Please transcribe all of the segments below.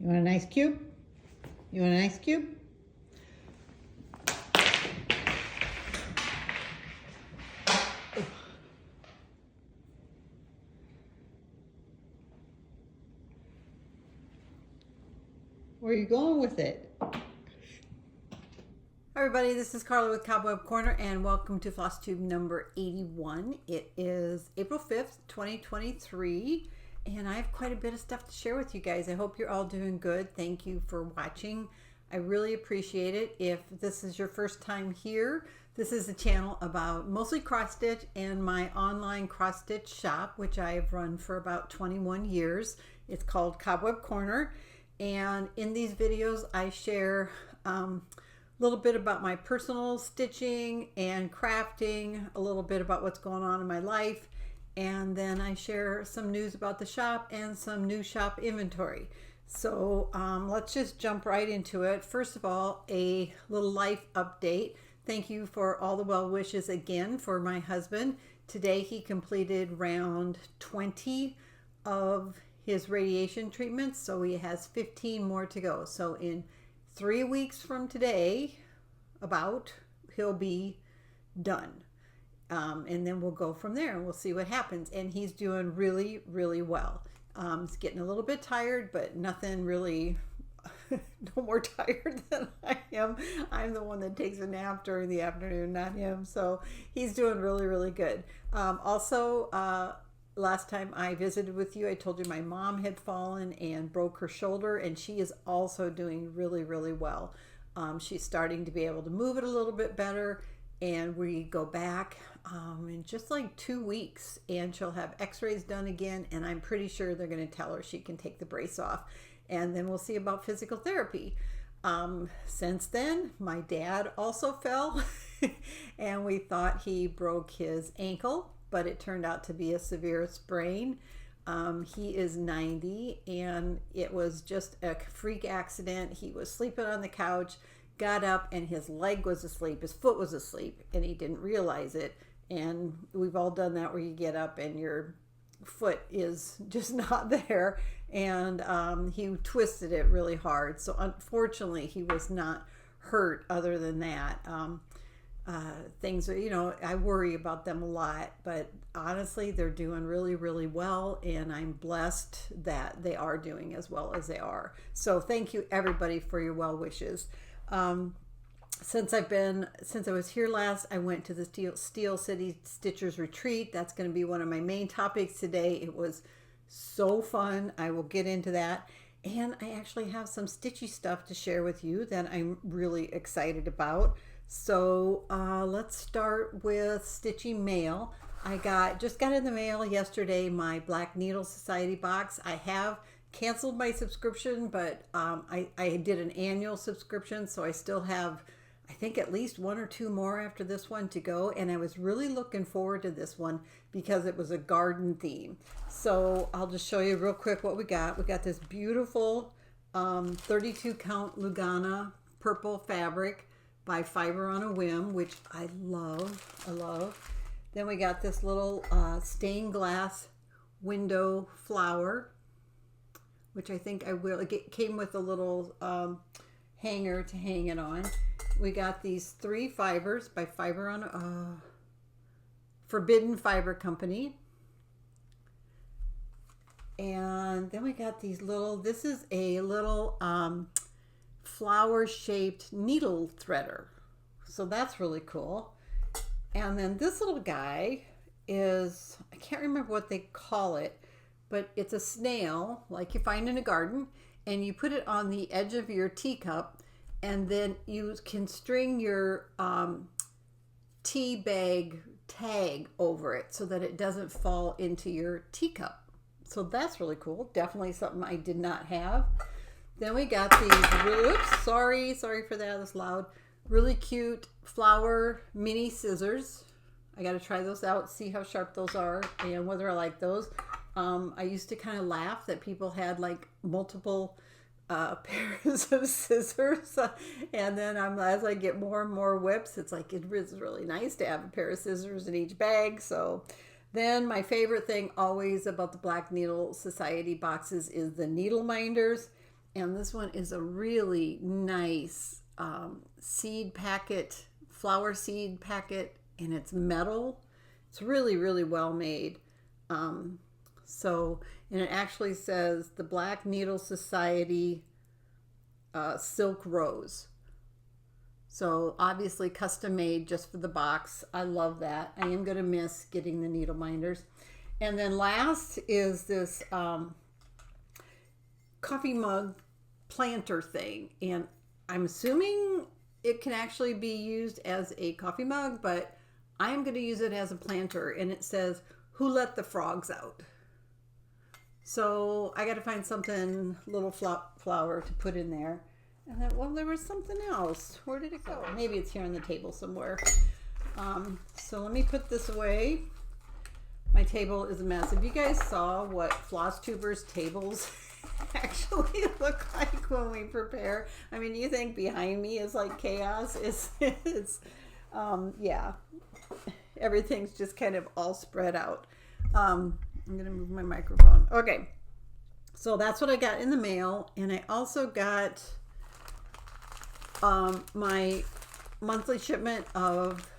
You want an ice cube? You want an ice cube? Where are you going with it? Hi everybody, this is Carla with Cobweb Corner and welcome to FlossTube number 81. It is April 5th, 2023 and I have quite a bit of stuff to share with you guys. I hope you're all doing good. Thank you for watching. I really appreciate it. If this is your first time here, this is a channel about mostly cross stitch and my online cross stitch shop, which I've run for about 21 years. It's called Cobweb Corner. And in these videos, I share a little bit about my personal stitching and crafting, a little bit about what's going on in my life, and then I share some news about the shop and some new shop inventory. So let's just jump right into it. First of all, a little life update. Thank you for all the well wishes again for my husband. Today he completed round 20 of his radiation treatments, so he has 15 more to go. So in 3 weeks from today, he'll be done. And then we'll go from there and we'll see what happens. And he's doing really, really well. He's getting a little bit tired, but nothing really, no more tired than I am. I'm the one that takes a nap during the afternoon, not him. So he's doing really, really good. Last time I visited with you, I told you my mom had fallen and broke her shoulder, and she is also doing really, really well. She's starting to be able to move it a little bit better, and we go back in just like 2 weeks, and she'll have x-rays done again, and I'm pretty sure they're going to tell her she can take the brace off, and then we'll see about physical therapy. Since then, my dad also fell, and we thought he broke his ankle, but it turned out to be a severe sprain. He is 90 and it was just a freak accident. He was sleeping on the couch, got up, and his leg was asleep, his foot was asleep, and he didn't realize it. And we've all done that, where you get up and your foot is just not there, and he twisted it really hard. So unfortunately he was not hurt other than that. Things are, I worry about them a lot, but honestly, they're doing really, really well, and I'm blessed that they are doing as well as they are. So thank you everybody for your well wishes. Since I was here last, I went to the Steel City Stitchers Retreat. That's going to be one of my main topics today. It was so fun. I will get into that. And I actually have some Stitchy stuff to share with you that I'm really excited about. So let's start with Stitchy mail. I just got in the mail yesterday my Black Needle Society box. I have canceled my subscription, but I did an annual subscription, so I still have, I think, at least 1 or 2 more after this one to go, and I was really looking forward to this one because it was a garden theme. So I'll just show you real quick what we got. We got this beautiful 32 count Lugana purple fabric by Fiber on a Whim, which I love. Then we got this little stained glass window flower, which I think I will. It came with a little hanger to hang it on. We got these 3 fibers by Fiber on Forbidden Fiber Company. And then we got these little, this is a little flower shaped needle threader. So that's really cool. And then this little guy is, I can't remember what they call it, but it's a snail like you find in a garden, and you put it on the edge of your teacup, and then you can string your tea bag tag over it so that it doesn't fall into your teacup. So that's really cool. Definitely something I did not have. Then we got these really, sorry for that, that's loud. Really cute flower mini scissors. I got to try those out, see how sharp those are and whether I like those. I used to kind of laugh that people had like multiple pairs of scissors, and then as I get more and more whips, it's like it is really nice to have a pair of scissors in each bag. So then my favorite thing always about the Black Needle Society boxes is the needle minders. And this one is a really nice seed packet, flower seed packet, and it's metal. It's really, really well made. And it actually says the Black Needle Society Silk Rose. So obviously custom made just for the box. I love that. I am going to miss getting the needle minders. And then last is this coffee mug planter thing. And I'm assuming it can actually be used as a coffee mug, but I'm going to use it as a planter. And it says, "Who let the frogs out?" So I got to find something, little flower to put in there. And then, well, there was something else. Where did it go? Maybe it's here on the table somewhere. So let me put this away. My table is a mess. If you guys saw what FlossTubers tables actually look like when we prepare, I mean, you think behind me is like chaos. Yeah, everything's just kind of all spread out. I'm going to move my microphone. Okay, so that's what I got in the mail. And I also got my monthly shipment of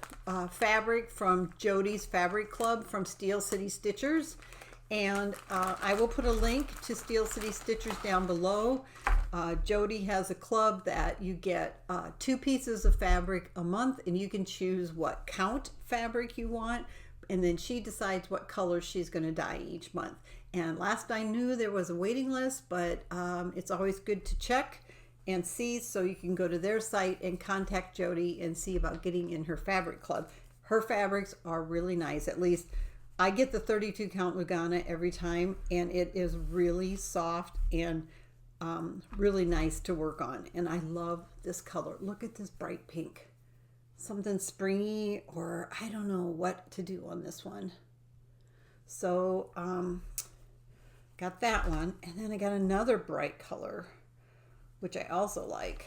fabric from Jody's Fabric Club from Steel City Stitchers. And I will put a link to Steel City Stitchers down below. Jody has a club that you get 2 pieces of fabric a month, and you can choose what count fabric you want. And then she decides what colors she's going to dye each month. And last I knew there was a waiting list, but it's always good to check and see, so you can go to their site and contact Jody and see about getting in her fabric club. Her fabrics are really nice. At least I get the 32 count Lugana every time, and it is really soft and really nice to work on. And I love this color. Look at this bright pink. Something springy, or I don't know what to do on this one. So got that one, and then I got another bright color, which I also like.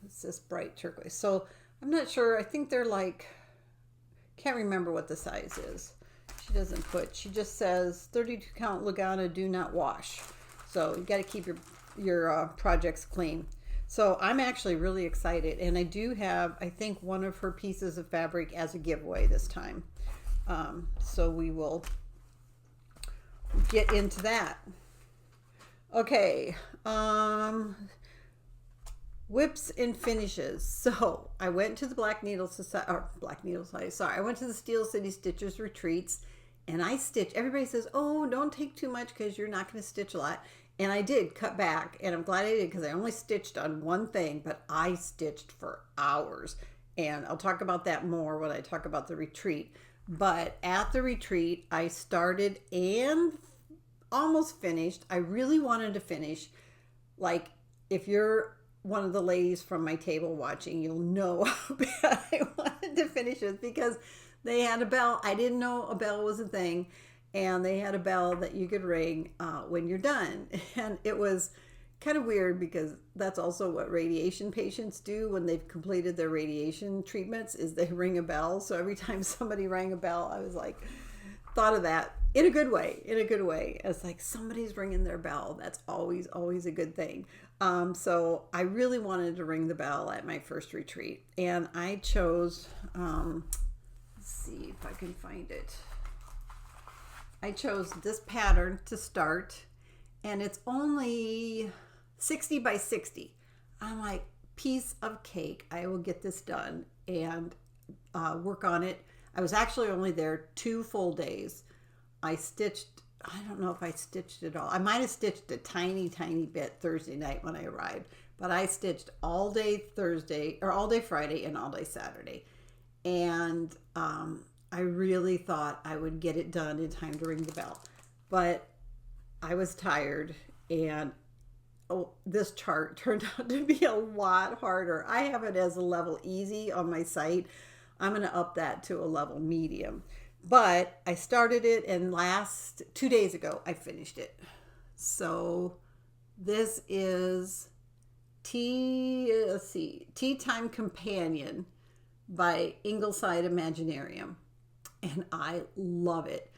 It's this bright turquoise. So I'm not sure. I think they're like, can't remember what the size is. She doesn't put, she just says 32 count Lugana, do not wash. So you got to keep your projects clean. So I'm actually really excited, and I do have, I think, one of her pieces of fabric as a giveaway this time. So we will get into that. Okay. Whips and finishes. So I went to the Black Needle Society, sorry, I went to the Steel City Stitchers retreats, and I stitched. Everybody says, oh, don't take too much because you're not going to stitch a lot. And I did cut back, and I'm glad I did, because I only stitched on one thing, but I stitched for hours. And I'll talk about that more when I talk about the retreat. But at the retreat, I started and almost finished. I really wanted to finish. Like, if you're one of the ladies from my table watching, you'll know how bad I wanted to finish it, because they had a bell. I didn't know a bell was a thing. And they had a bell that you could ring when you're done. And it was kind of weird, because that's also what radiation patients do when they've completed their radiation treatments, is they ring a bell. So every time somebody rang a bell, I was like, thought of that in a good way, It's like, somebody's ringing their bell. That's always, always a good thing. So I really wanted to ring the bell at my first retreat. And I chose, let's see if I can find it. I chose this pattern to start, and it's only 60 by 60. I'm like, piece of cake. I will get this done and work on it. I was actually only there 2 full days. I stitched, I don't know if I stitched it all. I might have stitched a tiny, tiny bit Thursday night when I arrived, but I stitched all day Thursday, or all day Friday, and all day Saturday. And I really thought I would get it done in time to ring the bell, but I was tired, and this chart turned out to be a lot harder. I have it as a level easy on my site. I'm going to up that to a level medium, but I started it, and 2 days ago I finished it. So this is Tea Time Companion by Ingleside Imaginarium. And I love it.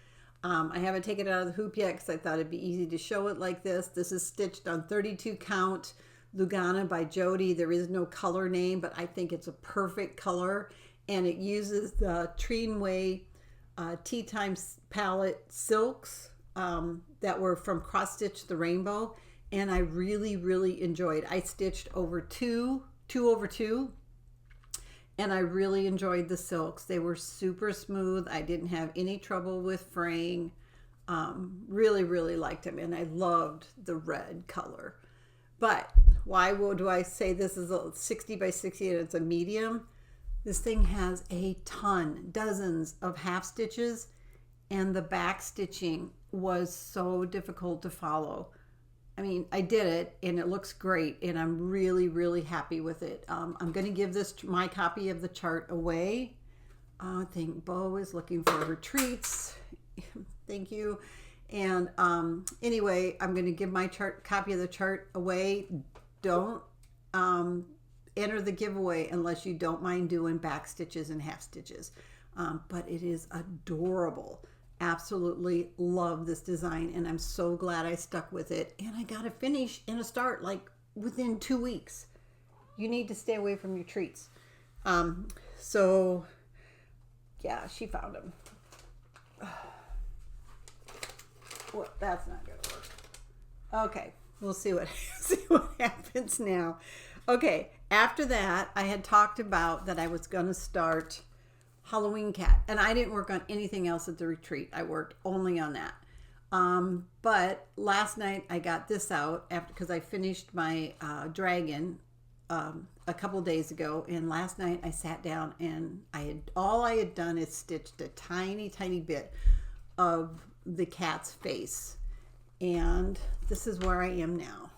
I haven't taken it out of the hoop yet because I thought it'd be easy to show it like this. This is stitched on 32 count Lugana by Jody. There is no color name, but I think it's a perfect color. And it uses the Treenway Tea Time palette silks that were from Cross Stitch the Rainbow. And I really, really enjoyed. I stitched over two over two. And I really enjoyed the silks. They were super smooth. I didn't have any trouble with fraying. Really, really liked them. And I loved the red color. But why do I say this is a 60 by 60 and it's a medium? This thing has a ton, dozens of half stitches. And the back stitching was so difficult to follow. I mean, I did it and it looks great and I'm really, really happy with it. I'm going to give this my copy of the chart away. I think Bo is looking for retreats. Thank you. And anyway, I'm going to give my copy of the chart away. Don't enter the giveaway unless you don't mind doing back stitches and half stitches. But it is adorable. Absolutely love this design and I'm so glad I stuck with it, and I got a finish and a start like within 2 weeks. You need to stay away from your treats. So yeah, she found them. Well, that's not gonna work. Okay, we'll see what happens now. Okay, after that I had talked about that I was gonna start Halloween cat, and I didn't work on anything else at the retreat. I worked only on that. But last night I got this out because I finished my dragon a couple days ago, and last night I sat down and all I had done is stitched a tiny bit of the cat's face, and this is where I am now.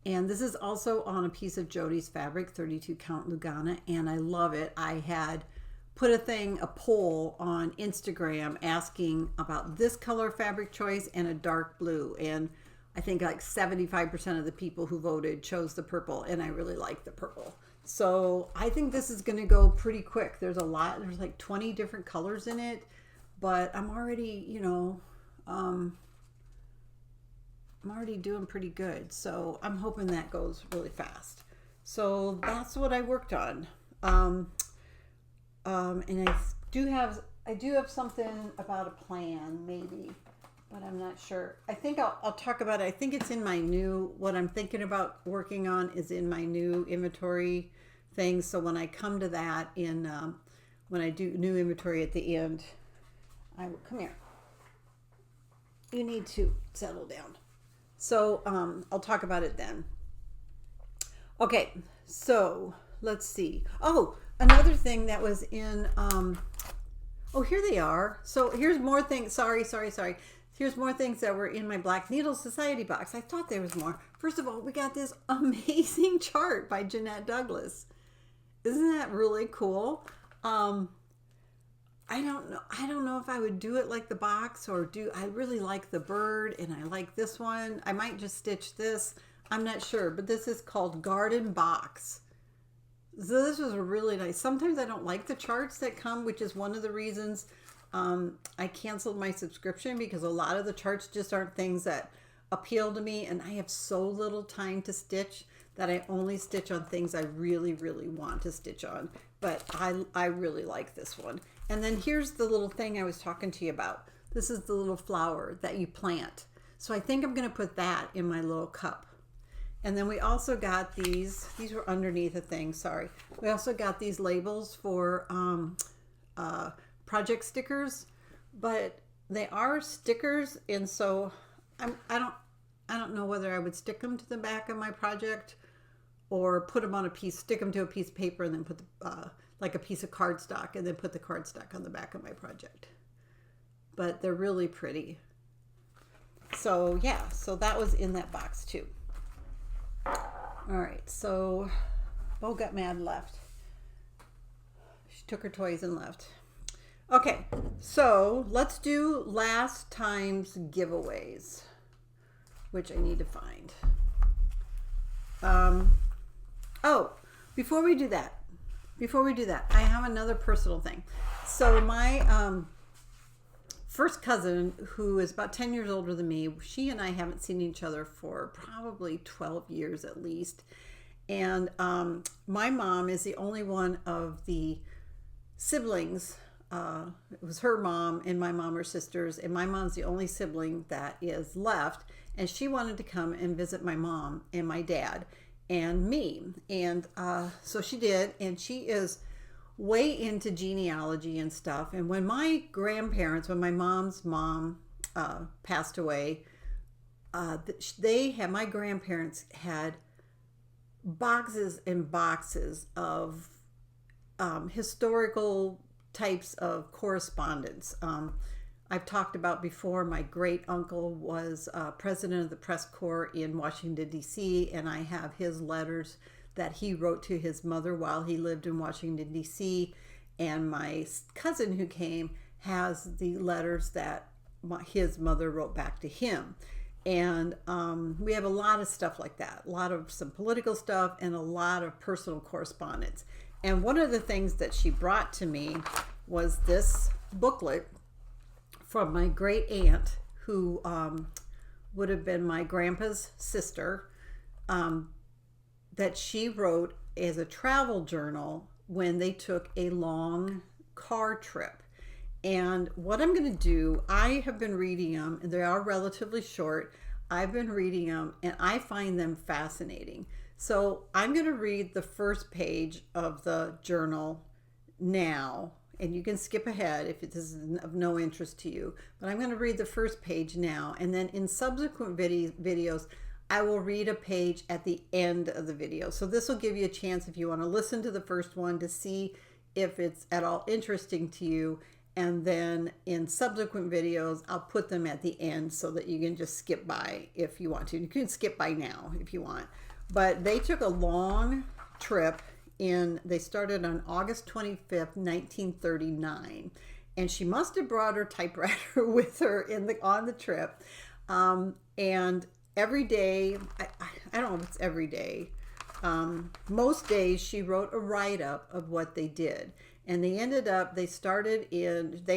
And this is also on a piece of Jody's fabric, 32 count Lugana, and I love it. I had put a poll on Instagram asking about this color fabric choice and a dark blue. And I think like 75% of the people who voted chose the purple, and I really like the purple. So I think this is going to go pretty quick. There's like 20 different colors in it, but I'm already, you know, I'm already doing pretty good, so I'm hoping that goes really fast. So that's what I worked on. And I do have something about a plan, maybe, but I'm not sure. I think I'll talk about it. I think it's in my what I'm thinking about working on is in my new inventory thing. So when I come to that when I do new inventory at the end, I will come here. You need to settle down. So I'll talk about it then. Okay, so let's see. Oh, another thing that was in, oh, here they are. So here's more things. Sorry. Here's more things that were in my Black Needle Society box. I thought there was more. First of all, we got this amazing chart by Jeanette Douglas. Isn't that really cool? I don't know if I would do it like the box I really like the bird and I like this one. I might just stitch this. I'm not sure, but this is called Garden Box. So this was really nice. Sometimes I don't like the charts that come, which is one of the reasons I canceled my subscription, because a lot of the charts just aren't things that appeal to me, and I have so little time to stitch that I only stitch on things I really, really want to stitch on. But I really like this one. And then here's the little thing I was talking to you about. This is the little flower that you plant. So I think I'm going to put that in my little cup. And then we also got these were underneath a thing, sorry. We also got these labels for project stickers, but they are stickers, and so I don't know whether I would stick them to the back of my project or put them on stick them to a piece of paper and then put like a piece of cardstock and then put the cardstock on the back of my project. But they're really pretty. So yeah, so that was in that box too. All right, so Bo got mad and left. She took her toys and left. Okay, so let's do last time's giveaways, which I need to find. Oh, before we do that, I have another personal thing. So my first cousin, who is about 10 years older than me. She and I haven't seen each other for probably 12 years at least. And my mom is the only one of the siblings. It was her mom and my mom are sisters, and my mom's the only sibling that is left. And she wanted to come and visit my mom and my dad and me. And so she did, and she is way into genealogy and stuff. And when my grandparents, when my mom's mom passed away, my grandparents had boxes and boxes of historical types of correspondence. I've talked about before, my great uncle was president of the press corps in Washington, D.C., and I have his letters that he wrote to his mother while he lived in Washington, D.C., and my cousin who came has the letters that his mother wrote back to him. And we have a lot of stuff like that, a lot of some political stuff and a lot of personal correspondence. And one of the things that she brought to me was this booklet from my great aunt, who would have been my grandpa's sister, that she wrote as a travel journal when they took a long car trip. And what I'm going to do, I have been reading them, and they are relatively short. I've been reading them, and I find them fascinating. So I'm going to read the first page of the journal now, and you can skip ahead if this is of no interest to you. But I'm going to read the first page now, and then in subsequent videos, I will read a page at the end of the video. So this will give you a chance, if you want to listen to the first one, to see if it's at all interesting to you. And then in subsequent videos, I'll put them at the end so that you can just skip by if you want to. You can skip by now if you want. But they took a long trip they started on August 25th, 1939. And she must have brought her typewriter with her on the trip. And every day, I don't know if it's every day, most days she wrote a write-up of what they did. And they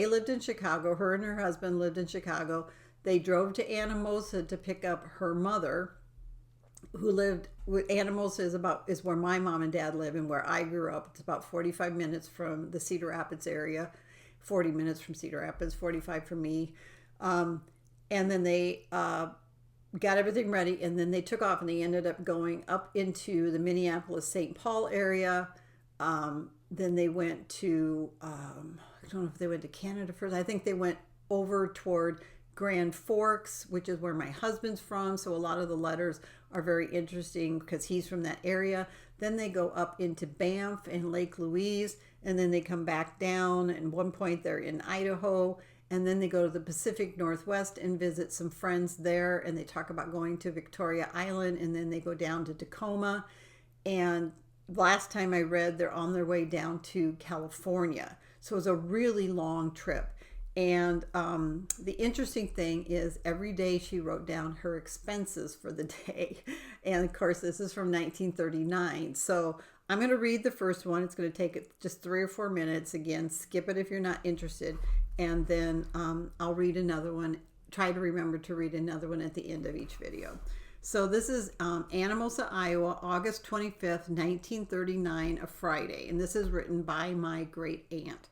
lived in Chicago. Her and her husband lived in Chicago. They drove to Anamosa to pick up her mother, who lived with Anamosa is where my mom and dad live and where I grew up. It's about 45 minutes from the Cedar Rapids area, 40 minutes from Cedar Rapids, 45 from me. And then they got everything ready, and then they took off, and they ended up going up into the Minneapolis-St. Paul area. Then they went to, I don't know if they went to Canada first. I think they went over toward Grand Forks, which is where my husband's from. So a lot of the letters are very interesting because he's from that area. Then they go up into Banff and Lake Louise, and then they come back down. And one point they're in Idaho, and then they go to the Pacific Northwest and visit some friends there. And they talk about going to Victoria Island, and then they go down to Tacoma. And last time I read, they're on their way down to California. So it was a really long trip. And the interesting thing is every day she wrote down her expenses for the day. And of course, this is from 1939. So I'm going to read the first one. It's going to take just 3 or 4 minutes. Again, skip it if you're not interested. And then I'll read another one. Try to remember to read another one at the end of each video. So this is Anamosa, Iowa, August 25th, 1939, a Friday. And this is written by my great aunt.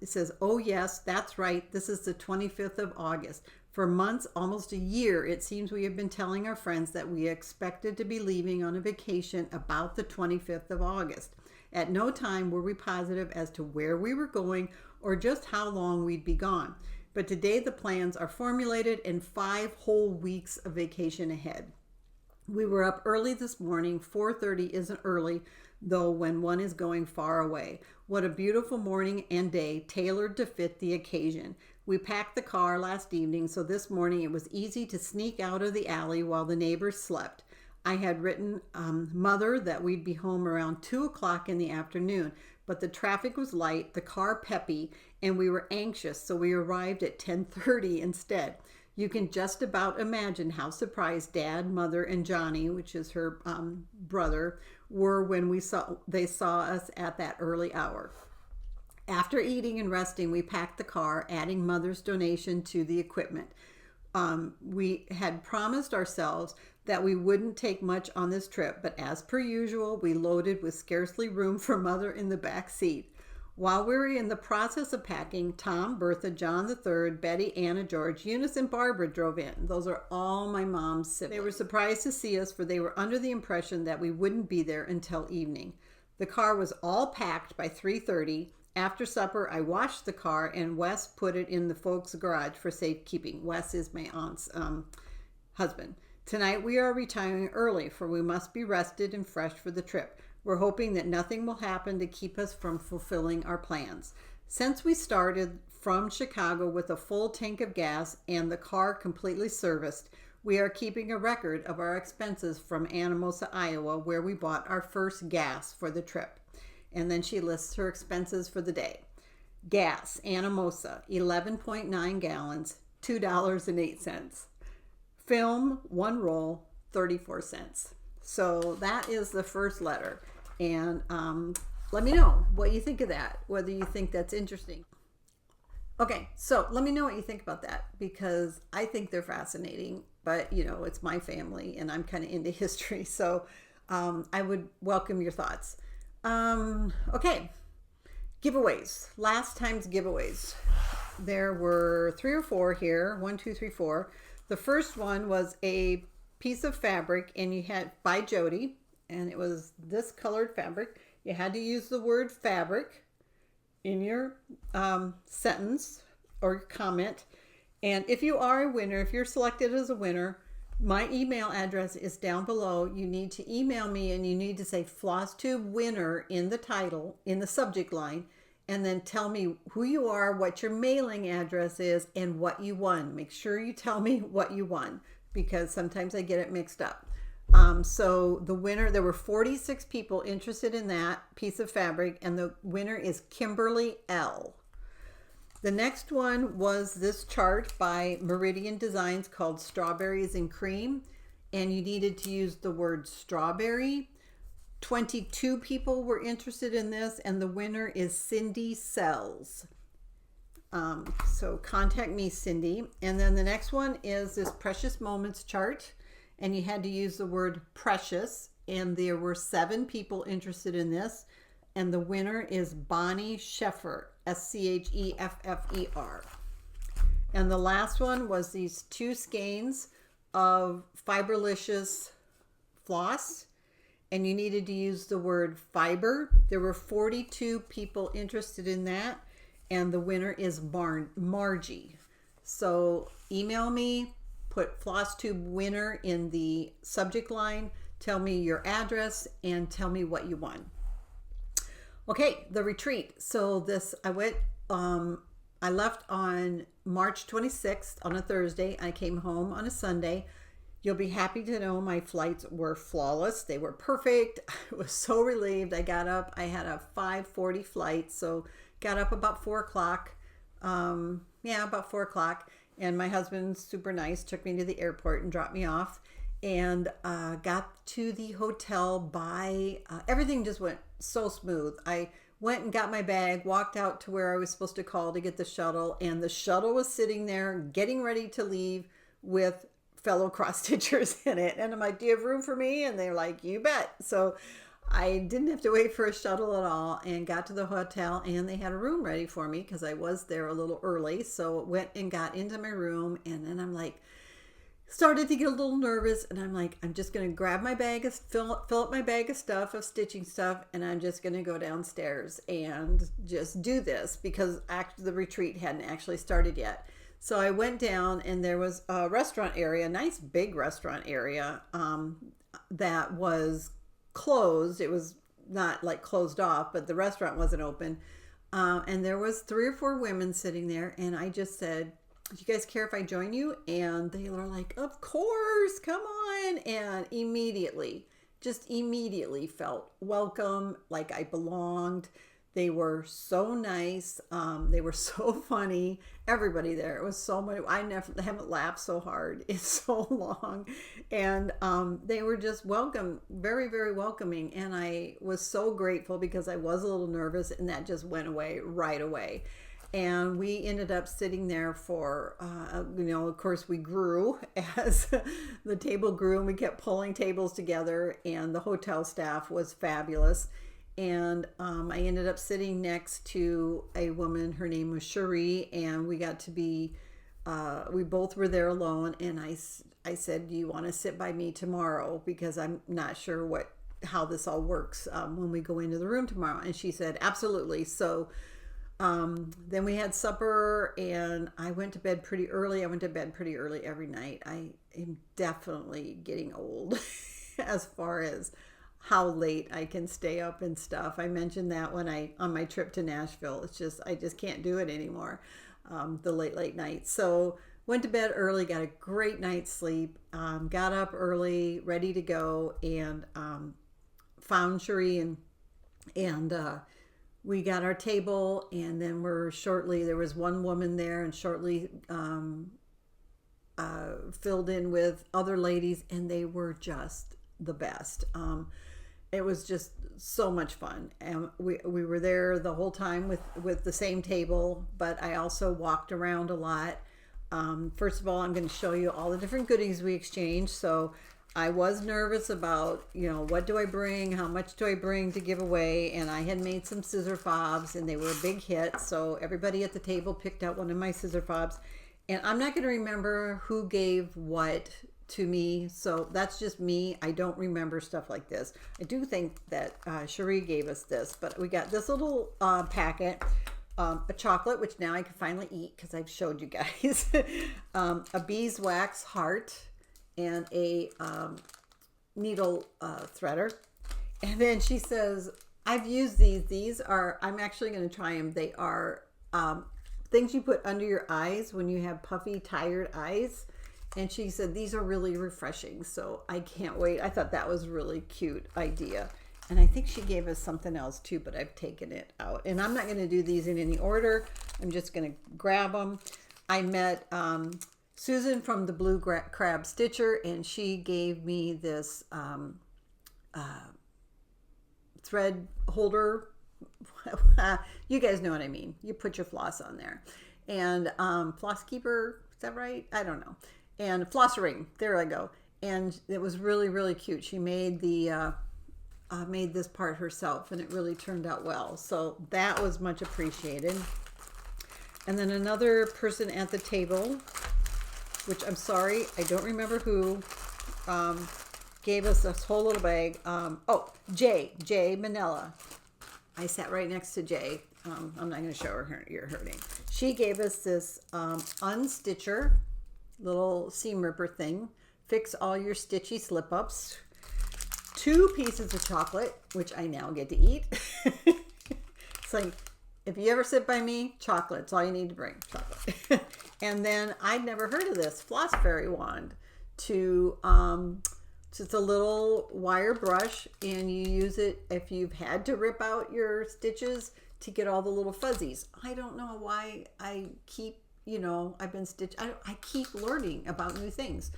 It says, "Oh yes, that's right. This is the 25th of August. For months, almost a year, it seems we have been telling our friends that we expected to be leaving on a vacation about the 25th of August. At no time were we positive as to where we were going or just how long we'd be gone. But today the plans are formulated and 5 whole weeks of vacation ahead. We were up early this morning. 4:30 isn't early, though, when one is going far away. What a beautiful morning and day, tailored to fit the occasion. We packed the car last evening, so this morning it was easy to sneak out of the alley while the neighbors slept. I had written Mother that we'd be home around 2 o'clock in the afternoon, but the traffic was light, the car peppy, and we were anxious, so we arrived at 10:30 instead. You can just about imagine how surprised Dad, Mother, and Johnny, which is her brother, were when they saw us at that early hour. After eating and resting, we packed the car, adding Mother's donation to the equipment. We had promised ourselves that we wouldn't take much on this trip, but as per usual, we loaded with scarcely room for Mother in the back seat. While we were in the process of packing, Tom, Bertha, John III, Betty, Anna, George, Eunice, and Barbara drove in. Those are all my mom's siblings. They were surprised to see us, for they were under the impression that we wouldn't be there until evening. The car was all packed by 3:30. After supper, I washed the car, and Wes put it in the folks' garage for safekeeping. Wes is my aunt's husband. Tonight we are retiring early, for we must be rested and fresh for the trip. We're hoping that nothing will happen to keep us from fulfilling our plans. Since we started from Chicago with a full tank of gas and the car completely serviced, we are keeping a record of our expenses from Anamosa, Iowa, where we bought our first gas for the trip. And then she lists her expenses for the day. Gas, Anamosa, 11.9 gallons, $2.08. Film, 1 roll, 34 cents. So that is the first letter. And let me know what you think of that, whether you think that's interesting. Okay, so let me know what you think about that, because I think they're fascinating, but you know, it's my family and I'm kind of into history. So I would welcome your thoughts. Okay, giveaways. Last time's giveaways. There were 3 or 4 here. 1, 2, 3, 4. The first one was a piece of fabric, and you had by Jody, and it was this colored fabric. You had to use the word fabric in your sentence or comment. And if you are a winner, if you're selected as a winner, my email address is down below. You need to email me, and you need to say FlossTube winner in the title, in the subject line, and then tell me who you are, what your mailing address is, and what you won. Make sure you tell me what you won, because sometimes I get it mixed up. So the winner, there were 46 people interested in that piece of fabric, and the winner is Kimberly L. The next one was this chart by Meridian Designs called Strawberries and Cream, and you needed to use the word strawberry. 22 people were interested in this, and the winner is Cindy Sells. So contact me, Cindy. And then the next one is this Precious Moments chart, and you had to use the word precious, and there were 7 people interested in this, and the winner is Bonnie Scheffer, Scheffer. And the last one was these 2 skeins of Fiberlicious floss, and you needed to use the word fiber. There were 42 people interested in that, and the winner is Margie. So email me, put FlossTube winner in the subject line, tell me your address, and tell me what you won. Okay, the retreat. So this, I left on March 26th on a Thursday. I came home on a Sunday. You'll be happy to know my flights were flawless. They were perfect. I was so relieved. I got up. I had a 5:40 flight, so got up about 4 o'clock. About 4 o'clock. And my husband's super nice, took me to the airport and dropped me off, and got to the hotel by, everything just went so smooth. I went and got my bag, walked out to where I was supposed to call to get the shuttle, and the shuttle was sitting there getting ready to leave with fellow cross stitchers in it. And I'm like, do you have room for me? And they're like, you bet. So I didn't have to wait for a shuttle at all, and got to the hotel, and they had a room ready for me because I was there a little early. So went and got into my room, and then I'm like, started to get a little nervous, and I'm like, I'm just going to grab my bag, fill up my bag of stuff, of stitching stuff, and I'm just going to go downstairs and just do this, because the retreat hadn't actually started yet. So I went down, and there was a restaurant area, a nice big restaurant area that was closed. It was not like closed off, but the restaurant wasn't open. And there was 3 or 4 women sitting there, and I just said, do you guys care if I join you? And they were like, of course, come on. And immediately felt welcome, like I belonged. They were so nice. They were so funny. Everybody there. It was so much. I never haven't laughed so hard in so long. And they were just very, very welcoming. And I was so grateful because I was a little nervous, and that just went away right away. And we ended up sitting there for, of course, we grew as the table grew, and we kept pulling tables together, and the hotel staff was fabulous. And I ended up sitting next to a woman. Her name was Cherie, and we got to be, we both were there alone. And I said, do you want to sit by me tomorrow? Because I'm not sure how this all works when we go into the room tomorrow. And she said, absolutely. So then we had supper, and I went to bed pretty early. I went to bed pretty early every night. I am definitely getting old as far as how late I can stay up and stuff. I mentioned that on my trip to Nashville. It's just, I just can't do it anymore. The late nights. So went to bed early, got a great night's sleep, got up early, ready to go, and found Cherie, and we got our table, and then there was one woman there, and shortly filled in with other ladies, and they were just the best. It was just so much fun, and we were there the whole time with the same table, but I also walked around a lot. First of all, I'm going to show you all the different goodies we exchanged. So I was nervous about, what do I bring? How much do I bring to give away? And I had made some scissor fobs, and they were a big hit. So everybody at the table picked out one of my scissor fobs, and I'm not going to remember who gave what to me, so that's just me. I don't remember stuff like this. I do think that Cherie gave us this, but we got this little packet, a chocolate, which now I can finally eat because I've showed you guys, a beeswax heart, and a needle threader. And then she says, I've used these are, I'm actually going to try them. They are things you put under your eyes when you have puffy, tired eyes. And she said, these are really refreshing. So I can't wait. I thought that was a really cute idea. And I think she gave us something else too, but I've taken it out. And I'm not going to do these in any order. I'm just going to grab them. I met Susan from the Blue Crab Stitcher, and she gave me this thread holder. You guys know what I mean. You put your floss on there. And floss keeper, is that right? I don't know. And floss ring, there I go. And it was really, really cute. She made made this part herself, and it really turned out well. So that was much appreciated. And then another person at the table, which I'm sorry, I don't remember who, gave us this whole little bag. Jay Manella. I sat right next to Jay. I'm not going to show her your name. She gave us this unstitcher, little seam ripper thing. Fix all your stitchy slip-ups. 2 pieces of chocolate, which I now get to eat. It's like, if you ever sit by me, chocolate's all you need to bring, chocolate. And then I'd never heard of this floss fairy wand. It's a little wire brush, and you use it if you've had to rip out your stitches to get all the little fuzzies. I don't know why I keep, I've been stitched. I keep learning about new things.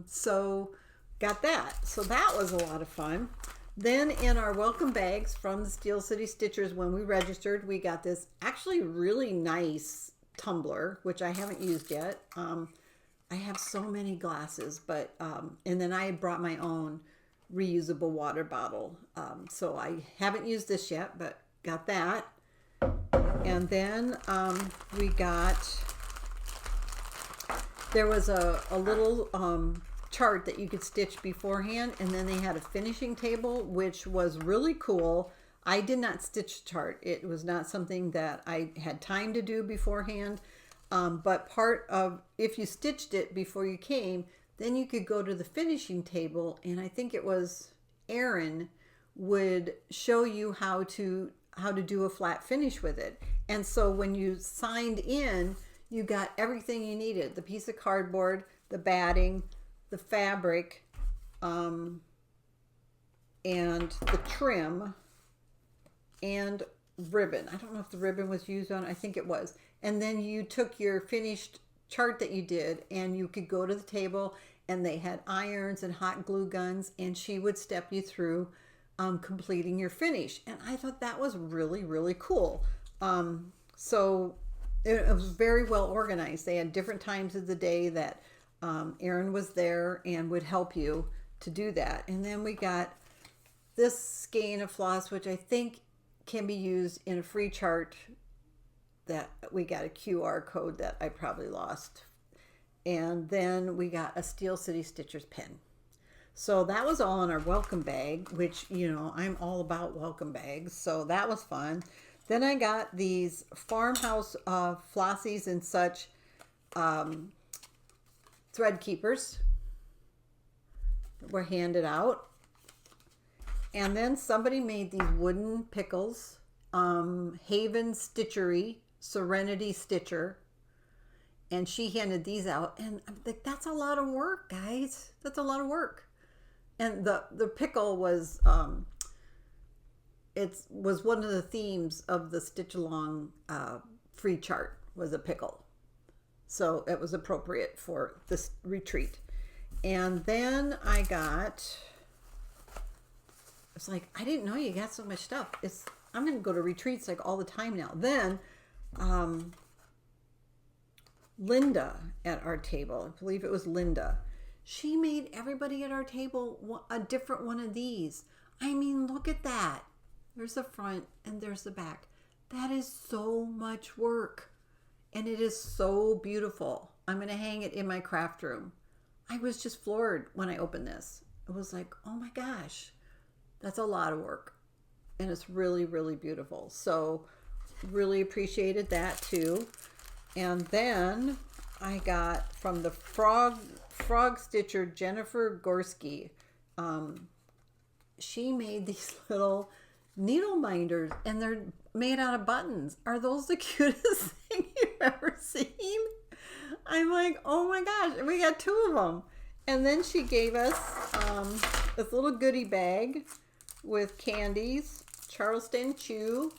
So got that. So that was a lot of fun. Then in our welcome bags from the Steel City Stitchers, when we registered, we got this actually really nice tumbler, which I haven't used yet. I have so many glasses, but, and then I had brought my own reusable water bottle. So I haven't used this yet, but got that. And then there was a little chart that you could stitch beforehand, and then they had a finishing table, which was really cool. I did not stitch chart. It was not something that I had time to do beforehand. But part of, if you stitched it before you came, then you could go to the finishing table, and I think it was Erin would show you how to do a flat finish with it. And so when you signed in, you got everything you needed: the piece of cardboard, the batting, the fabric, and the trim, and ribbon. I don't know if the ribbon was used on, I think it was. And then you took your finished chart that you did and you could go to the table and they had irons and hot glue guns and she would step you through completing your finish. And I thought that was really, really cool. So it was very well organized. They had different times of the day that Erin was there and would help you to do that. And then we got this skein of floss, which I think can be used in a free chart that we got a QR code that I probably lost. And then we got a Steel City Stitchers pen. So that was all in our welcome bag, which, you know, I'm all about welcome bags. So that was fun. Then I got these farmhouse flossies and such thread keepers that were handed out. And then somebody made these wooden pickles, Haven Stitchery, Serenity Stitcher, and she handed these out. And I'm like, that's a lot of work, guys. That's a lot of work. And the pickle was, it was one of the themes of the Stitch Along free chart was a pickle. So it was appropriate for this retreat. And then I got, it's like, I didn't know you got so much stuff. I'm going to go to retreats like all the time now. Then Linda at our table, I believe it was Linda, she made everybody at our table a different one of these. I mean, look at that. There's the front and there's the back. That is so much work. And it is so beautiful. I'm going to hang it in my craft room. I was just floored when I opened this. It was like, oh my gosh, that's a lot of work. And it's really, really beautiful. So really appreciated that too. And then I got from the frog stitcher, Jennifer Gorski. She made these little needle minders and they're made out of buttons. Are those the cutest thing you've ever seen? I'm like, oh my gosh, and we got 2 of them. And then she gave us this little goodie bag with candies, Charleston Chew,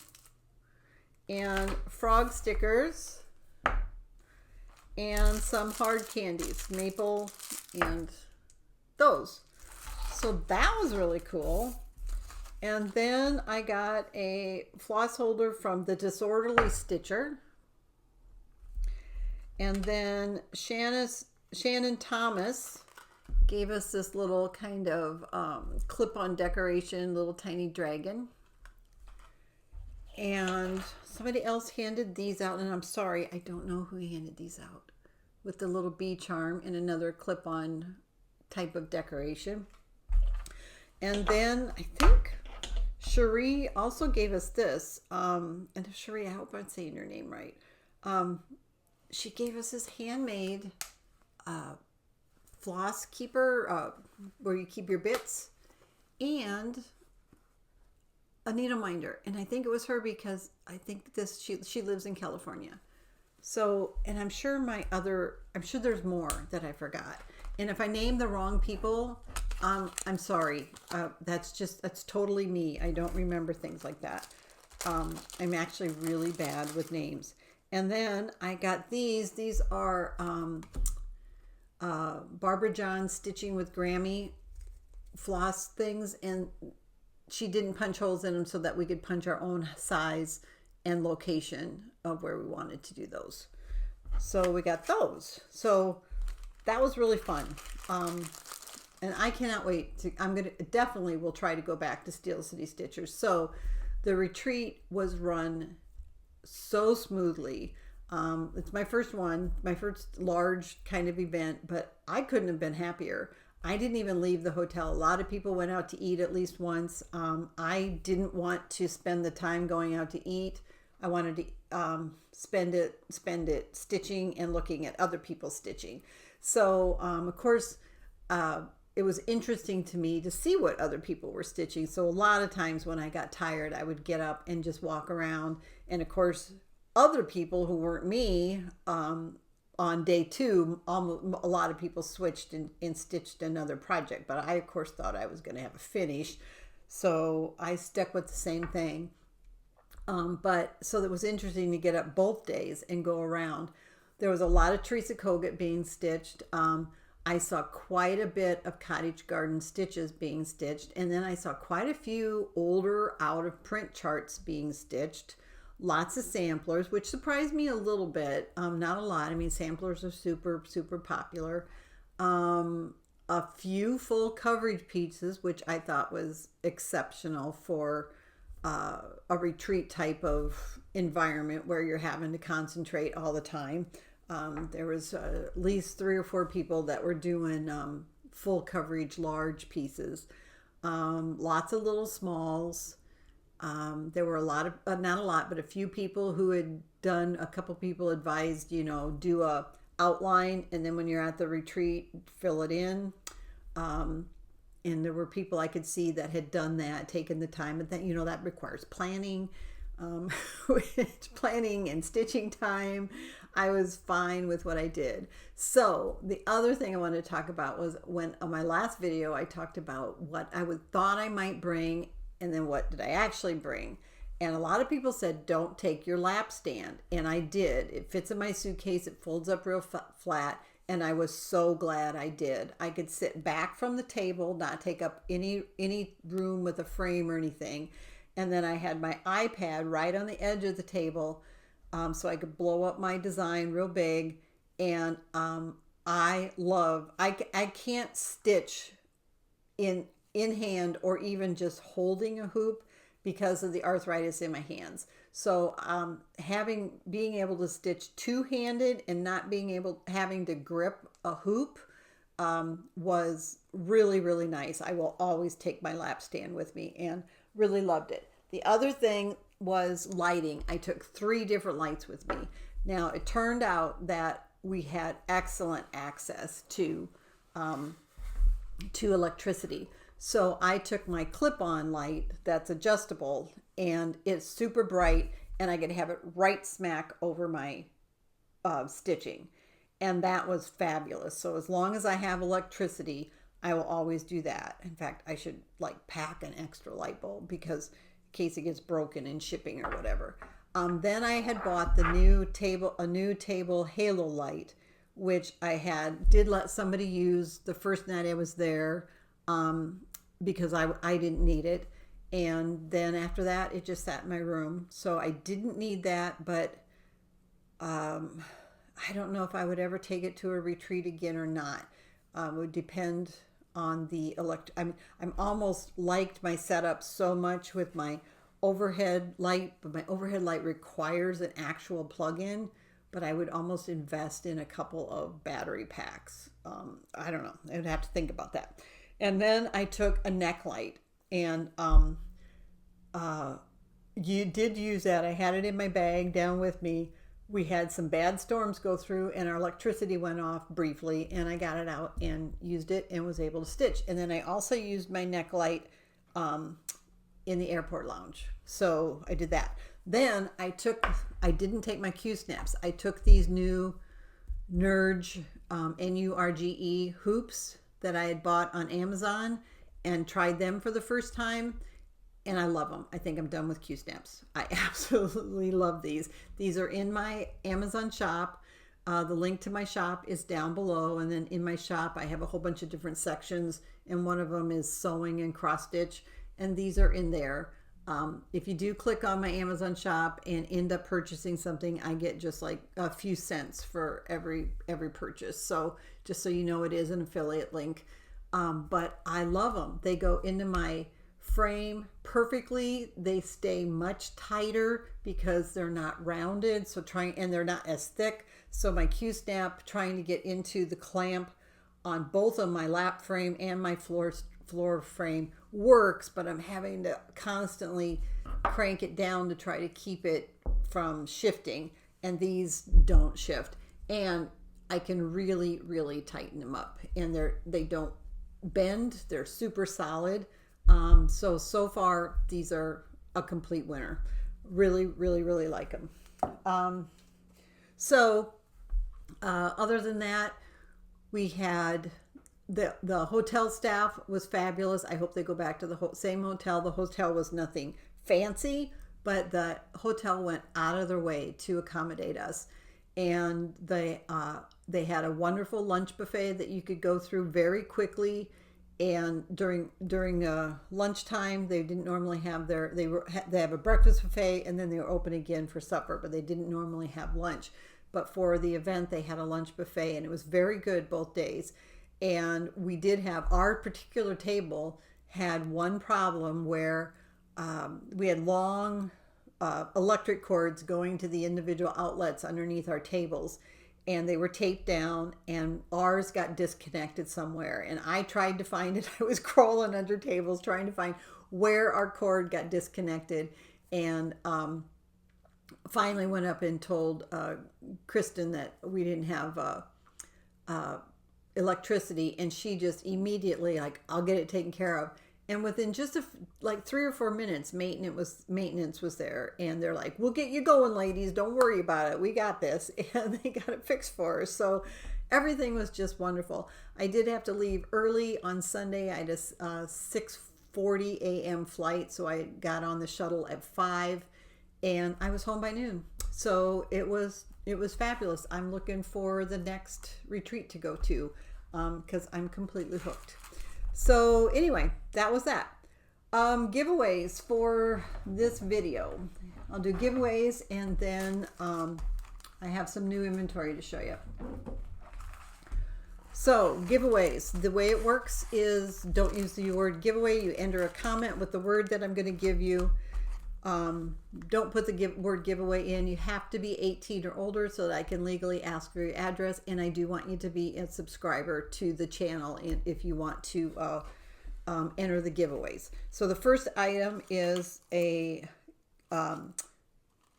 and frog stickers, and some hard candies, maple, and those. So that was really cool. And then I got a floss holder from the Disorderly Stitcher. And then Shannon Thomas gave us this little kind of clip-on decoration, little tiny dragon. And somebody else handed these out, and I'm sorry, I don't know who handed these out, with the little bee charm and another clip-on type of decoration. And then I think Cherie also gave us this, and Cherie, I hope I'm saying your name right. She gave us this handmade floss keeper where you keep your bits and a needle minder. And I think it was her because I think she lives in California. So, and I'm sure there's more that I forgot. And if I name the wrong people, I'm sorry. That's totally me. I don't remember things like that. I'm actually really bad with names. And then I got these. These are Barbara John Stitching with Grammy floss things. And she didn't punch holes in them so that we could punch our own size and location of where we wanted to do those. So we got those. So that was really fun. And I cannot wait definitely will try to go back to Steel City Stitchers. So the retreat was run so smoothly. It's my first one, my first large kind of event, but I couldn't have been happier. I didn't even leave the hotel. A lot of people went out to eat at least once. I didn't want to spend the time going out to eat. I wanted to spend it stitching and looking at other people's stitching. So of course, it was interesting to me to see what other people were stitching. So a lot of times when I got tired, I would get up and just walk around. And of course, other people who weren't me, on day 2, a lot of people switched and stitched another project. But I, of course, thought I was going to have a finish. So I stuck with the same thing. But so it was interesting to get up both days and go around. There was a lot of Trishia Ct being stitched. I saw quite a bit of cottage garden stitches being stitched, and then I saw quite a few older out of print charts being stitched. Lots of samplers, which surprised me a little bit. Not a lot. I mean, samplers are super, super popular. A few full coverage pieces, which I thought was exceptional for a retreat type of environment where you're having to concentrate all the time. There was at least 3 or 4 people that were doing full coverage large pieces. Lots of little smalls. There were a lot of, not a lot, but a few people who had done, a couple people advised, do a outline, and then when you're at the retreat, fill it in. And there were people I could see that had done that, taken the time, and that, that requires planning, planning and stitching time. I was fine with what I did. So the other thing I wanted to talk about was when on my last video, I talked about what I thought I might bring, and then what did I actually bring. And a lot of people said, don't take your lap stand. And I did. It fits in my suitcase. It folds up real flat. And I was so glad I did. I could sit back from the table, not take up any room with a frame or anything. And then I had my iPad right on the edge of the table, so I could blow up my design real big. And I can't stitch in hand or even just holding a hoop because of the arthritis in my hands. So being able to stitch two-handed and not having to grip a hoop was really, really nice. I will always take my lap stand with me and really loved it. The other thing was lighting. I took 3 different lights with me. Now it turned out that we had excellent access to electricity. So I took my clip-on light that's adjustable, and it's super bright, and I could have it right smack over my stitching. And that was fabulous. So as long as I have electricity, I will always do that. In fact, I should pack an extra light bulb because in case it gets broken in shipping or whatever. Then I had bought a new table halo light, which I did let somebody use the first night I was there, because I didn't need it. And then after that, it just sat in my room. So I didn't need that, but I don't know if I would ever take it to a retreat again or not. It would depend on the I'm almost liked my setup so much with my overhead light, but my overhead light requires an actual plug-in, but I would almost invest in a couple of battery packs. I don't know. I would have to think about that. And then I took a neck light, and you did use that. I had it in my bag down with me. We had some bad storms go through, and our electricity went off briefly, and I got it out and used it and was able to stitch. And then I also used my neck light in the airport lounge. So I did that. Then I didn't take my Q-snaps. I took these new Nurge, N-U-R-G-E hoops that I had bought on Amazon and tried them for the first time. And I love them. I think I'm done with Q-snaps. I absolutely love these. These are in my Amazon shop. The link to my shop is down below. And then in my shop, I have a whole bunch of different sections. And one of them is sewing and cross stitch. And these are in there. If you do click on my Amazon shop and end up purchasing something, I get just a few cents for every purchase. So just so you know, it is an affiliate link. But I love them. They go into my frame perfectly. They stay much tighter because they're not rounded, and they're not as thick. So my Q-snap trying to get into the clamp on both of my lap frame and my floor frame works, but I'm having to constantly crank it down to try to keep it from shifting, and these don't shift, and I can really, really tighten them up, and they don't bend. They're super solid. So far these are a complete winner. Really, really, really like them. Other than that, we had the hotel staff was fabulous. I hope they go back to the same hotel. The hotel was nothing fancy, but the hotel went out of their way to accommodate us. And they had a wonderful lunch buffet that you could go through very quickly. And during lunchtime, they didn't normally have they have a breakfast buffet, and then they were open again for supper, but they didn't normally have lunch. But for the event, they had a lunch buffet, and it was very good both days. And we did have, our particular table had one problem where we had long electric cords going to the individual outlets underneath our tables, and they were taped down, and ours got disconnected somewhere. And I tried to find it. I was crawling under tables trying to find where our cord got disconnected, and finally went up and told Kristen that we didn't have electricity, and she just immediately, like, I'll get it taken care of. And within just like 3 or 4 minutes, maintenance was there, and they're like, "We'll get you going, ladies. Don't worry about it. We got this." And they got it fixed for us. So everything was just wonderful. I did have to leave early on Sunday. I had a 6:40 a.m. flight, so I got on the shuttle at 5, and I was home by noon. So it was fabulous. I'm looking for the next retreat to go to because I'm completely hooked. So anyway, that was that. Giveaways for this video. I'll do giveaways, and then I have some new inventory to show you. So giveaways, the way it works is, don't use the word giveaway. You enter a comment with the word that I'm going to give you. Don't put the word giveaway in. You have to be 18 or older so that I can legally ask for your address, and I do want you to be a subscriber to the channel if you want to enter the giveaways. So the first item is a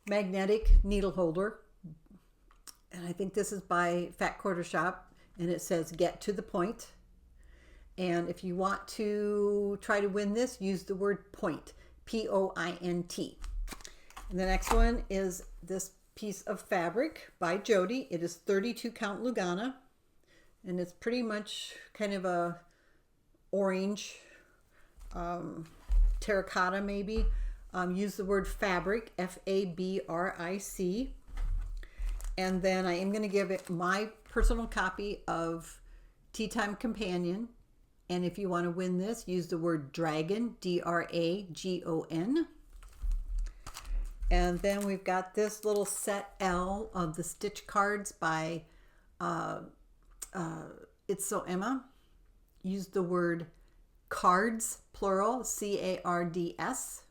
magnetic needle holder, and I think this is by Fat Quarter Shop, and it says "Get to the Point." And if you want to try to win this, use the word point. P-O-I-N-T. And the next one is this piece of fabric by Jody. It is 32 count Lugana, and it's pretty much kind of a orange terracotta maybe. Use the word fabric, F-A-B-R-I-C. And then I am going to give it my personal copy of Tea Time Companion. And if you want to win this, use the word dragon, D-R-A-G-O-N. And then we've got this little set L of the stitch cards by It's So Emma. Use the word cards, plural, C-A-R-D-S.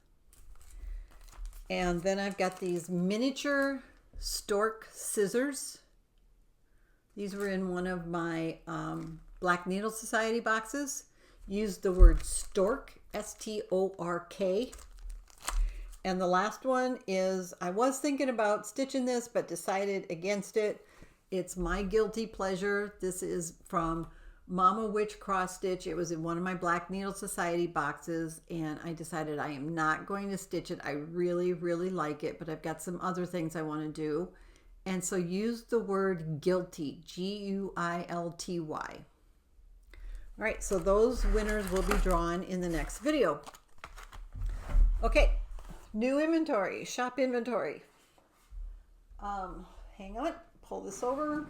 And then I've got these miniature stork scissors. These were in one of my Black Needle Society boxes. Use the word stork, S-T-O-R-K. And the last one is, I was thinking about stitching this, but decided against it. It's my guilty pleasure. This is from Mama Witch Cross Stitch. It was in one of my Black Needle Society boxes, and I decided I am not going to stitch it. I really, really like it, but I've got some other things I want to do. And so use the word guilty, G-U-I-L-T-Y. All right, so those winners will be drawn in the next video. Okay, new inventory, shop inventory. Hang on, pull this over.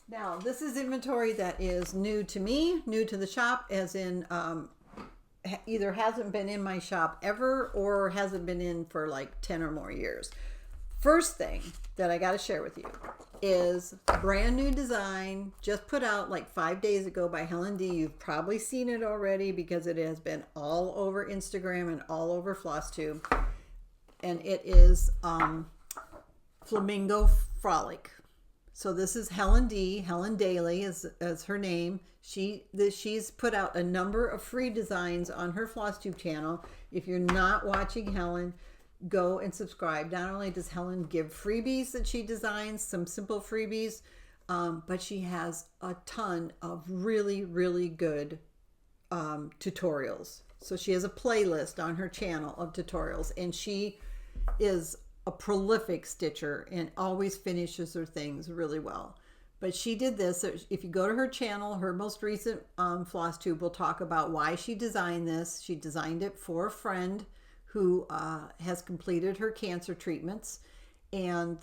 Now, this is inventory that is new to me, new to the shop, as in either hasn't been in my shop ever or hasn't been in for like 10 or more years. First thing that I got to share with you is a brand new design just put out like 5 days ago by Helen D. You've probably seen it already because it has been all over Instagram and all over FlossTube. And it is Flamingo Frolic. So this is Helen D. Helen Daly is her name. She's put out a number of free designs on her FlossTube channel. If you're not watching Helen, go and subscribe. Not only does Helen give freebies that she designs, some simple freebies, but she has a ton of really, really good tutorials. So she has a playlist on her channel of tutorials, and she is a prolific stitcher and always finishes her things really well. But she did this. If you go to her channel, her most recent FlossTube will talk about why she designed this. She designed it for a friend who has completed her cancer treatments, and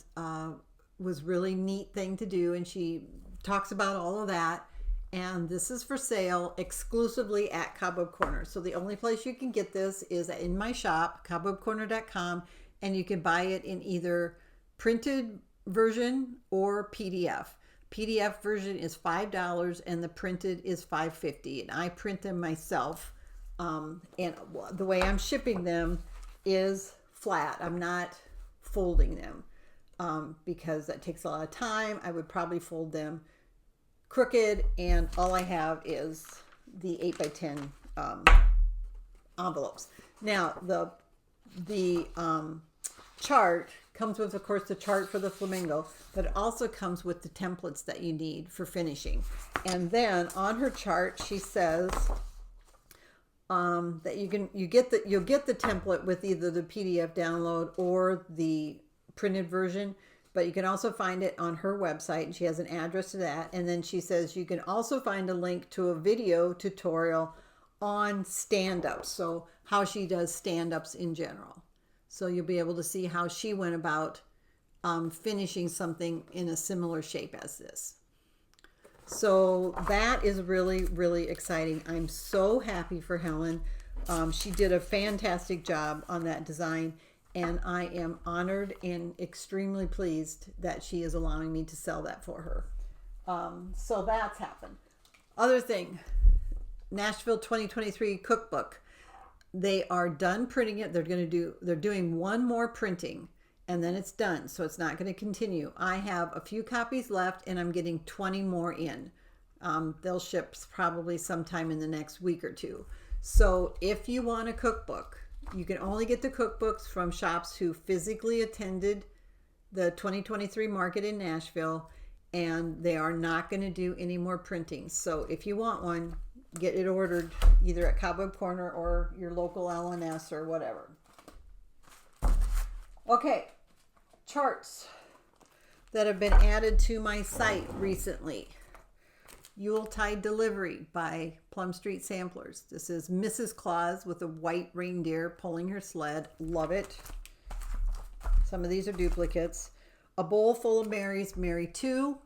was really neat thing to do. And she talks about all of that. And this is for sale exclusively at Cobweb Corner. So the only place you can get this is in my shop, cobwebcorner.com, and you can buy it in either printed version or PDF. PDF version is $5 and the printed is $5.50, and I print them myself. And the way I'm shipping them is flat. I'm not folding them because that takes a lot of time. I would probably fold them crooked, and all I have is the 8x10 envelopes. Now the chart comes with, of course, the chart for the flamingo, but it also comes with the templates that you need for finishing. And then on her chart, she says that you'll get the template with either the PDF download or the printed version, but you can also find it on her website, and she has an address to that. And then she says you can also find a link to a video tutorial on stand-ups, so how she does stand-ups in general. So you'll be able to see how she went about finishing something in a similar shape as this. So that is really, really exciting. I'm so happy for Helen. She did a fantastic job on that design, and I am honored and extremely pleased that she is allowing me to sell that for her. So that's happened. Other thing, Nashville 2023 cookbook. They are done printing it. They're doing one more printing, and then it's done. So it's not going to continue. I have a few copies left, and I'm getting 20 more in. They'll ship probably sometime in the next week or two. So if you want a cookbook, you can only get the cookbooks from shops who physically attended the 2023 market in Nashville, and they are not going to do any more printing. So if you want one, get it ordered either at Cobweb Corner or your local LNS or whatever. Okay, charts that have been added to my site recently. Yuletide Delivery by Plum Street Samplers. This is Mrs. Claus with a white reindeer pulling her sled. Love it. Some of these are duplicates. A Bowl Full of Marys, Mary 2.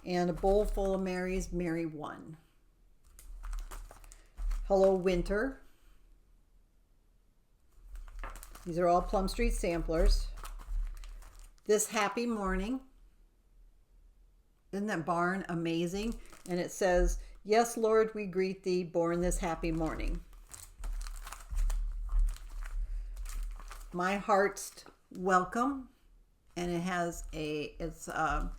And A Bowl Full of Marys, Mary 1. Hello Winter. These are all Plum Street Samplers. This Happy Morning. Isn't that barn amazing? And it says, "Yes, Lord, we greet thee, born this happy morning." My Heart's Welcome. And it has it's a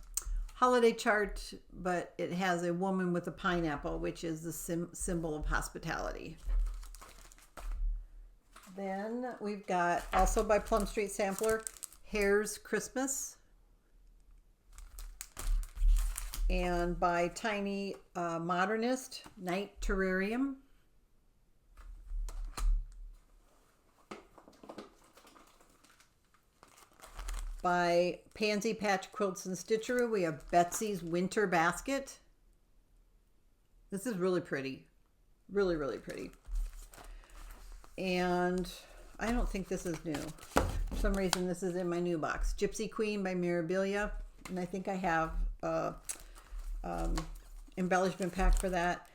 holiday chart, but it has a woman with a pineapple, which is the symbol of hospitality. Then we've got, also by Plum Street Sampler, Hare's Christmas. And by Tiny Modernist, Night Terrarium. By Pansy Patch Quilts and Stitchery, we have Betsy's Winter Basket. This is really pretty. Really, really pretty. And I don't think this is new. For some reason, this is in my new box. Gypsy Queen by Mirabilia. And I think I have embellishment pack for that.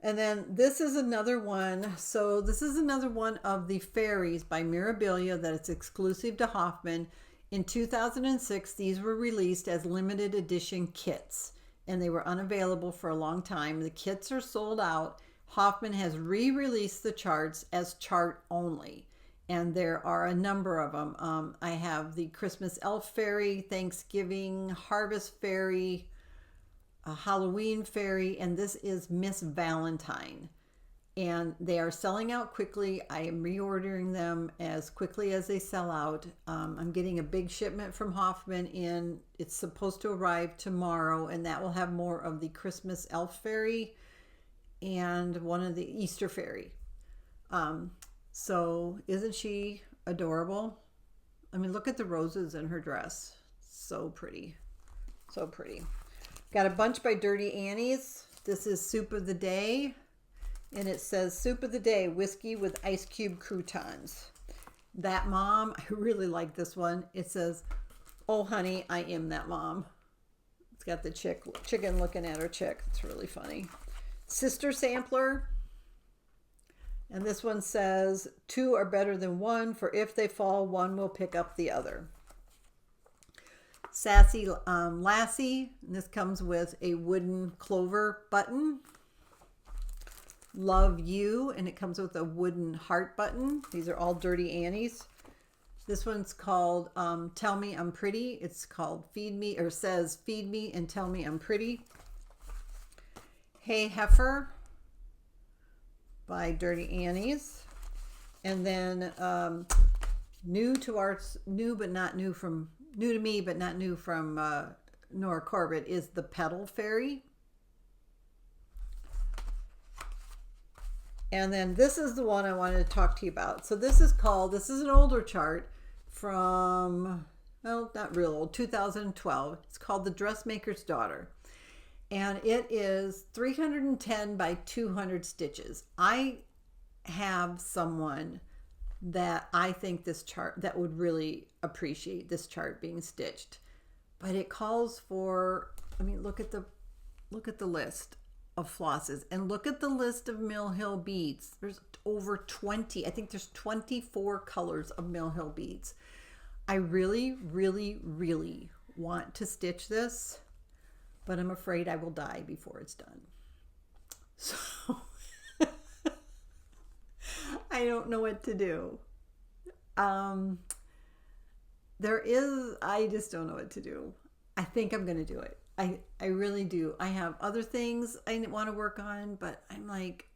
And then this is another one. So this is another one of the fairies by Mirabilia that is exclusive to Hoffman. In 2006, these were released as limited edition kits, and they were unavailable for a long time. The kits are sold out. Hoffman has re-released the charts as chart only, and there are a number of them. I have the Christmas Elf Fairy, Thanksgiving Harvest Fairy, a Halloween Fairy, and this is Miss Valentine. And they are selling out quickly. I am reordering them as quickly as they sell out. I'm getting a big shipment from Hoffman in. It's supposed to arrive tomorrow, and that will have more of the Christmas Elf Fairy and one of the Easter Fairy. So isn't she adorable? I mean, look at the roses in her dress. So pretty. So pretty. Got a bunch by Dirty Annie's. This is Soup of the Day. And it says soup of the day, whiskey with ice cube croutons. That mom, I really like this one. It says, oh honey, I am that mom. It's got the chicken looking at her chick. It's really funny. Sister sampler. And this one says, two are better than one, for if they fall, one will pick up the other. Sassy Lassie. And this comes with a wooden clover button. Love You, and it comes with a wooden heart button. These are all Dirty Annies. This one's called Tell Me I'm Pretty. It's called Feed Me, or says Feed Me and Tell Me I'm Pretty. Hey Heifer by Dirty Annies. And then new to me but not new from Nora Corbett is the Petal Fairy. And then this is the one I wanted to talk to you about. So this is an older chart from, well, not real old, 2012. It's called The Dressmaker's Daughter. And it is 310 by 200 stitches. I have someone that I think this chart, that would really appreciate this chart being stitched. But it calls for, I mean, look at the list of flosses, and look at the list of Mill Hill beads. There's over 20. I think there's 24 colors of Mill Hill beads. I really, really, really want to stitch this, but I'm afraid I will die before it's done. So I don't know what to do. I just don't know what to do. I think I'm going to do it. I really do. I have other things I want to work on, but I'm like,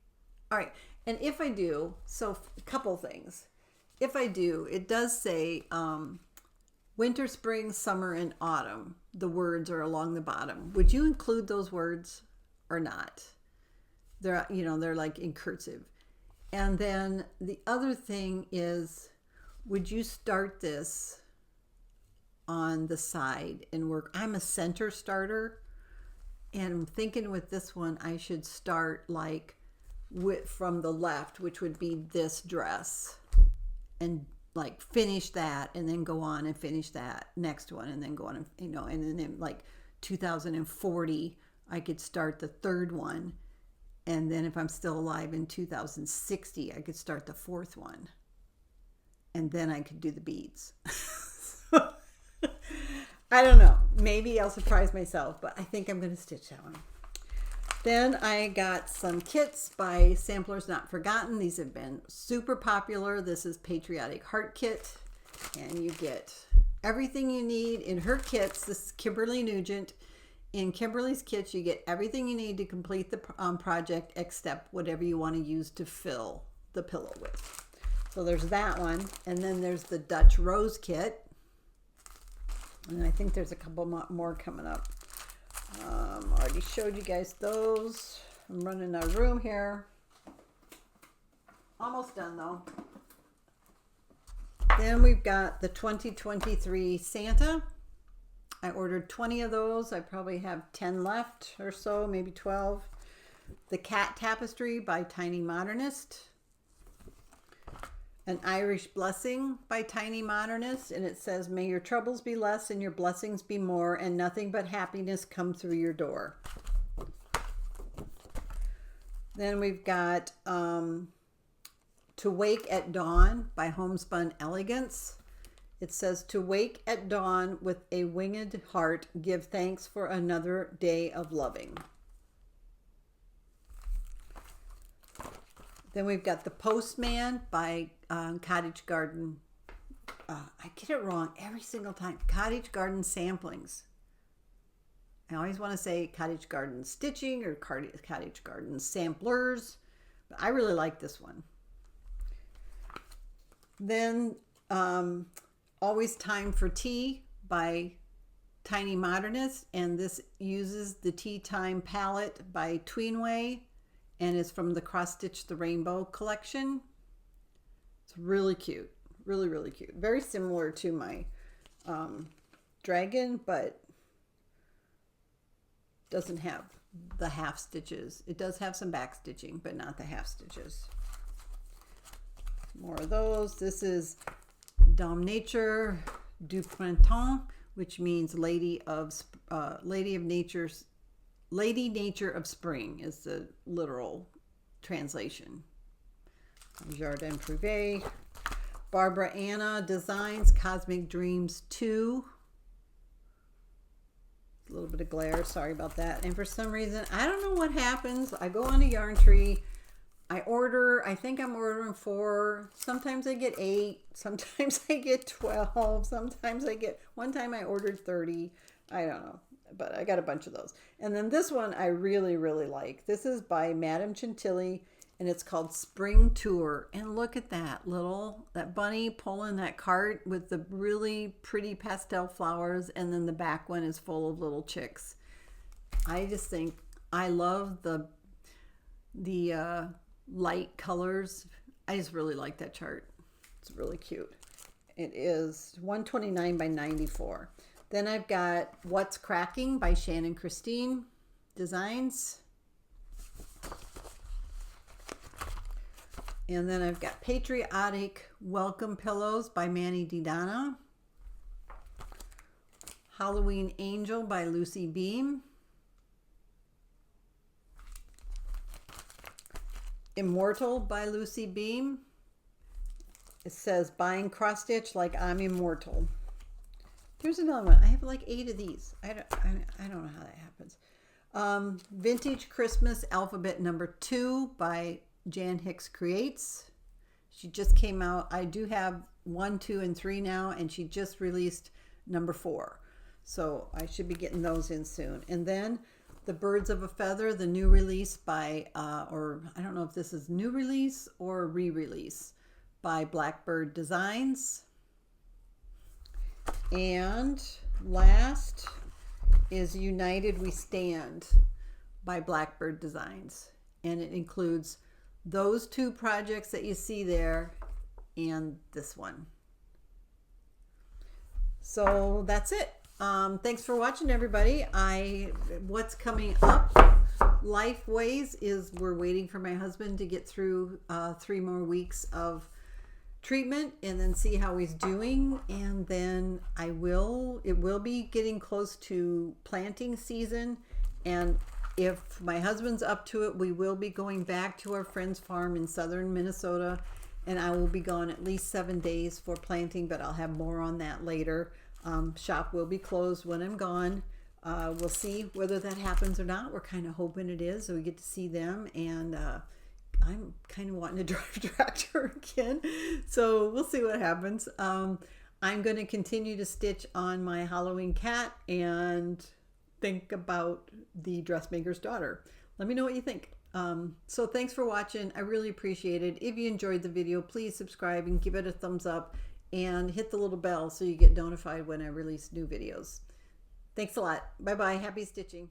all right. And if I do, so a couple things. If I do, it does say winter, spring, summer, and autumn. The words are along the bottom. Would you include those words or not? They're like in cursive. And then the other thing is, would you start this on the side and work? I'm a center starter, and I'm thinking with this one I should start like from the left, which would be this dress, and like finish that and then go on and finish that next one and then go on, and and then like 2040 I could start the third one, and then if I'm still alive in 2060 I could start the fourth one, and then I could do the beads. I don't know. Maybe I'll surprise myself, but I think I'm going to stitch that one. Then I got some kits by Samplers Not Forgotten. These have been super popular. This is Patriotic Heart Kit, and you get everything you need in her kits. This is Kimberly Nugent. In Kimberly's kits, you get everything you need to complete the project, except whatever you want to use to fill the pillow with. So there's that one. And then there's the Dutch Rose Kit. And I think there's a couple more coming up. Already showed you guys those. I'm running out of room here. Almost done though. Then we've got the 2023 Santa. I ordered 20 of those. I probably have 10 left or so, maybe 12. The Cat Tapestry by Tiny Modernist. An Irish Blessing by Tiny Modernist, and it says, may your troubles be less and your blessings be more, and nothing but happiness come through your door. Then we've got To Wake at Dawn by Homespun Elegance. It says, to wake at dawn with a winged heart, give thanks for another day of loving. Then we've got The Postman by Cottage Garden. I get it wrong every single time. Cottage Garden Samplings. I always want to say Cottage Garden Stitching or Cottage Garden Samplers. But I really like this one. Then Always Time for Tea by Tiny Modernist. And this uses the Tea Time palette by Tweenway. And it's from the Cross Stitch the Rainbow collection. It's really cute. Really, really cute. Very similar to my dragon, but doesn't have the half stitches. It does have some back stitching, but not the half stitches. More of those. This is Dame Nature du Printemps, which means Lady Nature of Spring is the literal translation. Jardin Privé. Barbara Anna Designs Cosmic Dreams 2. A little bit of glare, sorry about that. And for some reason, I don't know what happens. I go on a yarn tree. I order, I think I'm ordering 4. Sometimes I get 8. Sometimes I get 12. Sometimes I get, one time I ordered 30. I don't know, but I got a bunch of those. And then this one I really, really like. This is by Madame Chantilly, and it's called Spring Tour. And look at that that bunny pulling that cart with the really pretty pastel flowers. And then the back one is full of little chicks. I just think, I love the light colors. I just really like that chart. It's really cute. It is 129 by 94. Then I've got What's Cracking by Shannon Christine Designs. And then I've got Patriotic Welcome Pillows by Manny DiDonna. Halloween Angel by Lucy Beam. Immortal by Lucy Beam. It says buying cross stitch like I'm immortal. Here's another one. I have like 8 of these. I don't know how that happens. Vintage Christmas Alphabet number 2 by Jan Hicks Creates. She just came out. I do have 1, 2, and 3 now, and she just released number 4. So I should be getting those in soon. And then The Birds of a Feather, the new release by, or I don't know if this is new release or re-release, by Blackbird Designs. And last is United We Stand by Blackbird Designs. And it includes those 2 projects that you see there and this one. So that's it. Thanks for watching, everybody. What's coming up Lifeways is we're waiting for my husband to get through 3 more weeks of treatment and then see how he's doing, and then it will be getting close to planting season, and if my husband's up to it, we will be going back to our friend's farm in southern Minnesota, and I will be gone at least 7 days for planting, but I'll have more on that later. Shop will be closed when I'm gone. We'll see whether that happens or not. We're kind of hoping it is, so we get to see them, and I'm kind of wanting to drive a tractor again, so we'll see what happens. I'm going to continue to stitch on my Halloween cat and think about the dressmaker's daughter. Let me know what you think. So thanks for watching. I really appreciate it. If you enjoyed the video, please subscribe and give it a thumbs up and hit the little bell so you get notified when I release new videos. Thanks a lot. Bye-bye. Happy stitching.